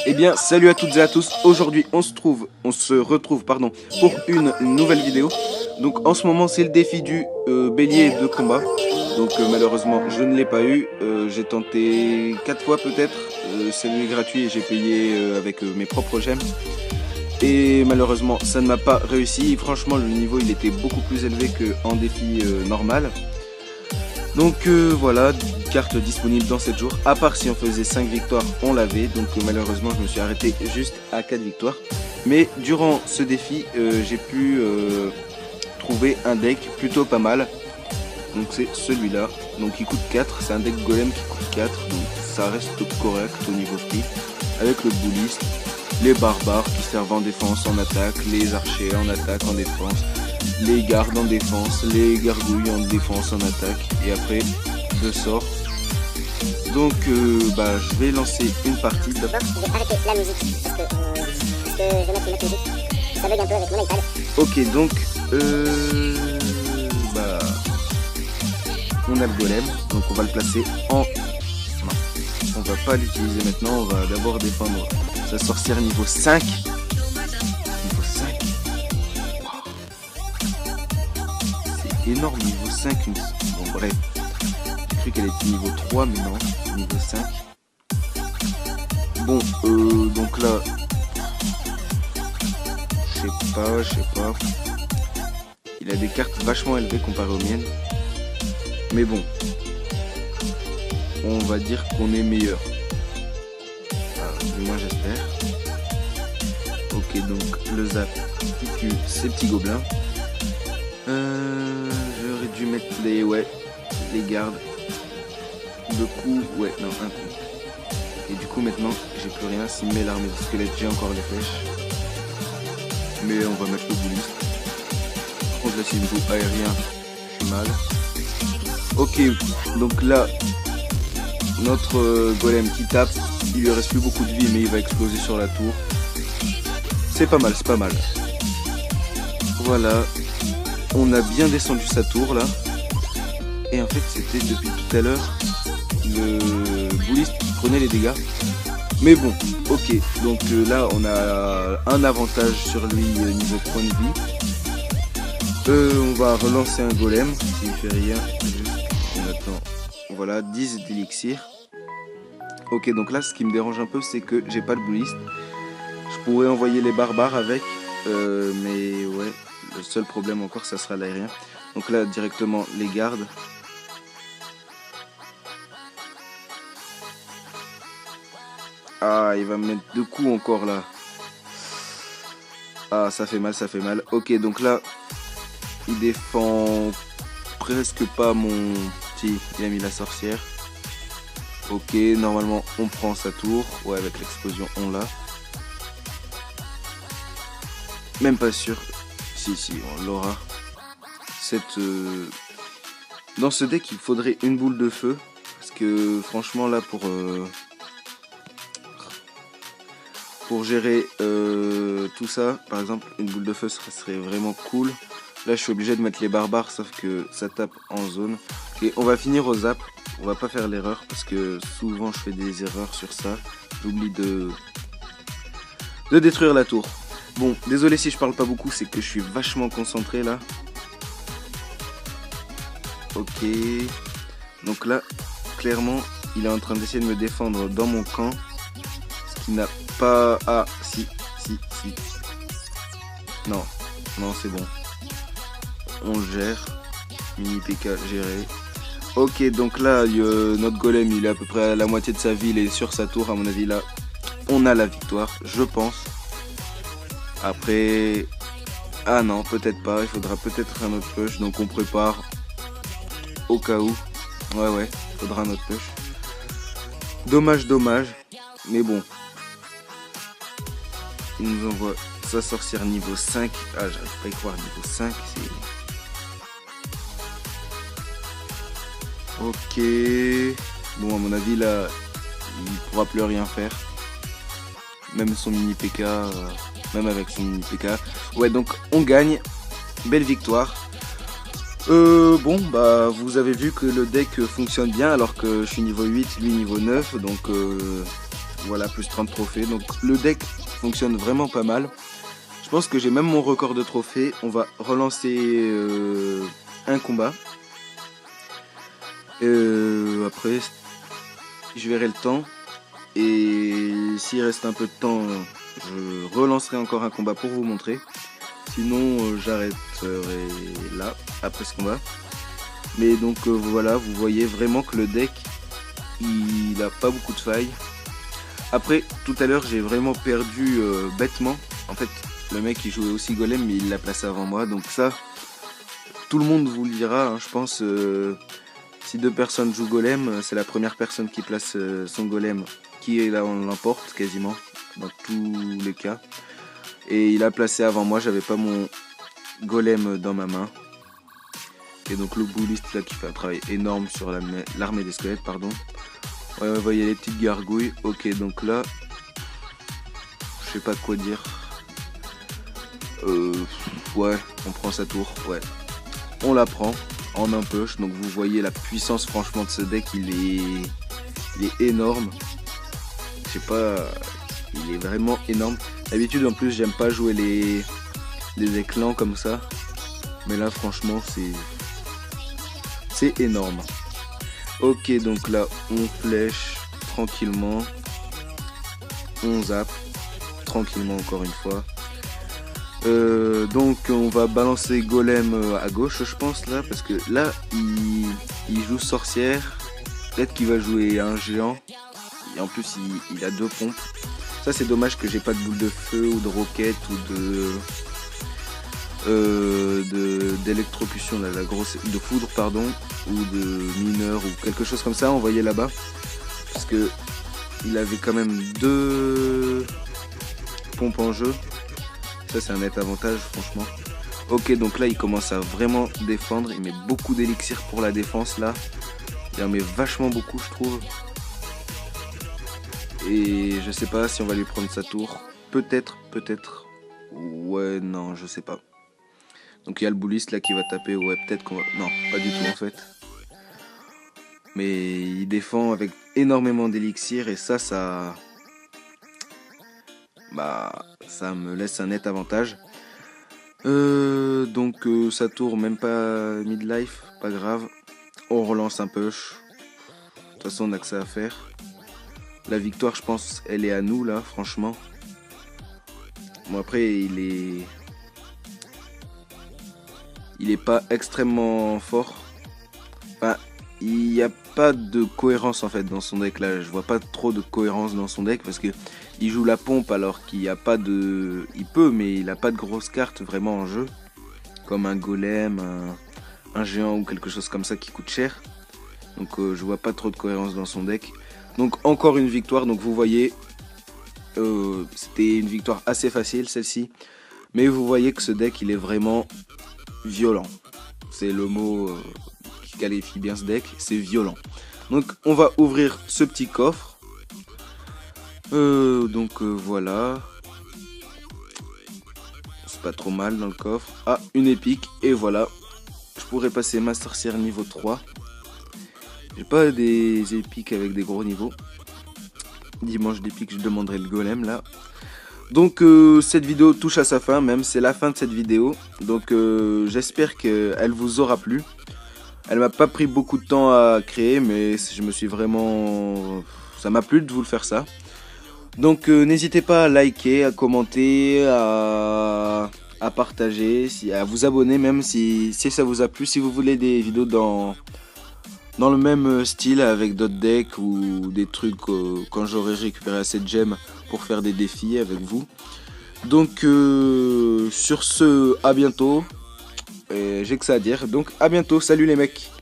Eh bien, salut à toutes et à tous. Aujourd'hui, on se retrouve, pardon, pour une nouvelle vidéo. Donc, en ce moment, c'est le défi du bélier de combat. Donc, malheureusement, je ne l'ai pas eu. J'ai tenté 4 fois peut-être. Celui est gratuit et j'ai payé avec mes propres gemmes. Et malheureusement, ça ne m'a pas réussi. Franchement, le niveau, il était beaucoup plus élevé qu'en défi normal. Donc voilà, carte disponible dans 7 jours. À part si on faisait 5 victoires, on l'avait. Donc malheureusement, je me suis arrêté juste à 4 victoires. Mais durant ce défi, j'ai pu trouver un deck plutôt pas mal. Donc c'est celui-là. Donc il coûte 4. C'est un deck golem qui coûte 4. Donc ça reste correct au niveau prix. Avec le bouliste, les barbares qui servent en défense, en attaque, les archers en attaque, en défense, les gardes en défense, les gargouilles en défense, en attaque, et après 2 sorts. Donc je vais lancer une partie. Je vais arrêter la musique parce que je vais mettre une autre musique. Ça bug un peu avec mon iPad. Ok, donc on a le golem, donc on va le placer en... Non, on va pas l'utiliser maintenant, on va d'abord défendre sa sorcière niveau 5. Niveau 5. C'est énorme, niveau 5. Bon bref, j'ai cru qu'elle était niveau 3, mais non, niveau 5. Bon, donc là, je sais pas. Il a des cartes vachement élevées comparé aux miennes. Mais bon, on va dire qu'on est meilleur. Du moins j'espère. Ok, donc le zap qui tue ces petits gobelins. J'aurais dû mettre les gardes. 2 coups, non, un coup. Et du coup maintenant j'ai plus rien. S'il met l'armée de squelette, j'ai encore les flèches. Mais on va mettre le bouliste. Par contre là c'est une boue aérien, je suis mal. Ok, donc là, notre golem qui tape, il lui reste plus beaucoup de vie, mais il va exploser sur la tour. C'est pas mal, c'est pas mal. Voilà, on a bien descendu sa tour là. Et en fait, c'était depuis tout à l'heure le bouliste qui prenait les dégâts. Mais bon, ok, donc là, on a un avantage sur lui niveau point de vie. On va relancer un golem, il fait rien. Maintenant, voilà, 10 d'élixir. Ok, donc là, ce qui me dérange un peu, c'est que j'ai pas le bouliste. Je pourrais envoyer les barbares avec, mais ouais, le seul problème encore, ça sera l'aérien. Donc là, directement, les gardes. Ah, il va me mettre 2 coups encore là. Ah, ça fait mal, ça fait mal. Ok, donc là, il défend presque pas mon... Si, il a mis la sorcière. Ok, normalement on prend sa tour. Ouais, avec l'explosion on l'a. Même pas sûr. Si, on l'aura. Dans ce deck il faudrait une boule de feu. Parce que franchement là pour gérer tout ça, par exemple une boule de feu serait vraiment cool. Là je suis obligé de mettre les barbares sauf que ça tape en zone. Et on va finir au zap. On va pas faire l'erreur parce que souvent je fais des erreurs sur ça. J'oublie de détruire la tour. Bon, désolé si je parle pas beaucoup, c'est que je suis vachement concentré là. Ok. Donc là, clairement, il est en train d'essayer de me défendre dans mon camp. Ce qui n'a pas... Ah, si. Non, c'est bon. On gère. Mini PK géré. Ok, donc là, notre golem, il est à peu près à la moitié de sa vie, il est sur sa tour. À mon avis, là, on a la victoire, je pense. Après... Ah non, peut-être pas. Il faudra peut-être un autre push. Donc on prépare au cas où. Ouais, il faudra un autre push. Dommage. Mais bon. Il nous envoie sa sorcière niveau 5. Ah, j'arrive pas à y croire, niveau 5, c'est... Ok, bon à mon avis là, il pourra plus rien faire. Même son mini PK, même avec son mini PK. Ouais, donc on gagne, belle victoire. Bon bah vous avez vu que le deck fonctionne bien alors que je suis niveau 8, lui niveau 9. Donc voilà, plus 30 trophées. Donc le deck fonctionne vraiment pas mal. Je pense que j'ai même mon record de trophées. On va relancer un combat. Après, je verrai le temps. Et s'il reste un peu de temps, je relancerai encore un combat pour vous montrer. Sinon, j'arrêterai là, après ce combat. Mais donc voilà, vous voyez vraiment que le deck, il a pas beaucoup de failles. Après, tout à l'heure, j'ai vraiment perdu bêtement. En fait, le mec, il jouait aussi golem, mais il l'a placé avant moi. Donc ça, tout le monde vous le dira, hein, je pense. Si deux personnes jouent golem, c'est la première personne qui place son golem qui est là, on l'emporte quasiment, dans tous les cas. Et il a placé avant moi, j'avais pas mon golem dans ma main. Et donc le bouliste là qui fait un travail énorme sur l'armée des squelettes, pardon. Ouais, vous voyez les petites gargouilles. Ok, donc là, je sais pas quoi dire. Ouais, on prend sa tour, ouais. On la prend en un push. Donc vous voyez la puissance franchement de ce deck, il est énorme. Je sais pas, il est vraiment énorme. D'habitude en plus j'aime pas jouer les éclats comme ça. Mais là franchement c'est énorme. Ok, donc là on flèche tranquillement. On zappe tranquillement encore une fois. Donc on va balancer golem à gauche je pense là. Parce que là il joue sorcière. Peut-être qu'il va jouer un géant. Et en plus il a deux pompes. Ça c'est dommage que j'ai pas de boule de feu ou de roquette ou d'électrocution, la grosse de foudre pardon, ou de mineur ou quelque chose comme ça envoyé là-bas. Parce que il avait quand même deux pompes en jeu. Ça c'est un net avantage franchement. Ok, donc là il commence à vraiment défendre. Il met beaucoup d'élixir pour la défense là. Il en met vachement beaucoup je trouve. Et je sais pas si on va lui prendre sa tour. Peut-être. Ouais, non, je sais pas. Donc il y a le bouliste là qui va taper. Ouais, peut-être qu'on va... Non, pas du tout en fait. Mais il défend avec énormément d'élixir. Et ça... Bah, ça me laisse un net avantage. Donc sa tour, même pas midlife. Pas grave. On relance un push. De toute façon, on a que ça à faire. La victoire, je pense, elle est à nous, là, franchement. Bon, après, il est pas extrêmement fort. Enfin, il n'y a pas de cohérence, en fait, dans son deck, là. Je vois pas trop de cohérence dans son deck, parce que il joue la pompe, alors qu'il n'y a pas de... Il peut, mais il n'a pas de grosses cartes vraiment en jeu. Comme un golem, un géant ou quelque chose comme ça qui coûte cher. Donc, je vois pas trop de cohérence dans son deck. Donc encore une victoire, donc vous voyez, c'était une victoire assez facile celle-ci. Mais vous voyez que ce deck il est vraiment violent. C'est le mot qui qualifie bien ce deck, c'est violent. Donc on va ouvrir ce petit coffre. Voilà. C'est pas trop mal dans le coffre. Ah, une épique, et voilà. Je pourrais passer ma sorcière niveau 3. J'ai pas des épiques avec des gros niveaux. Dimanche d'épique, je demanderai le golem là. Donc cette vidéo touche à sa fin, même c'est la fin de cette vidéo. Donc j'espère qu'elle vous aura plu. Elle m'a pas pris beaucoup de temps à créer, mais je me suis vraiment... Ça m'a plu de vous le faire ça. Donc n'hésitez pas à liker, à commenter, à partager, à vous abonner même si ça vous a plu. Si vous voulez des vidéos dans le même style avec d'autres decks ou des trucs quand j'aurai récupéré assez de gemmes pour faire des défis avec vous. Donc sur ce, à bientôt. J'ai que ça à dire. Donc à bientôt, salut les mecs.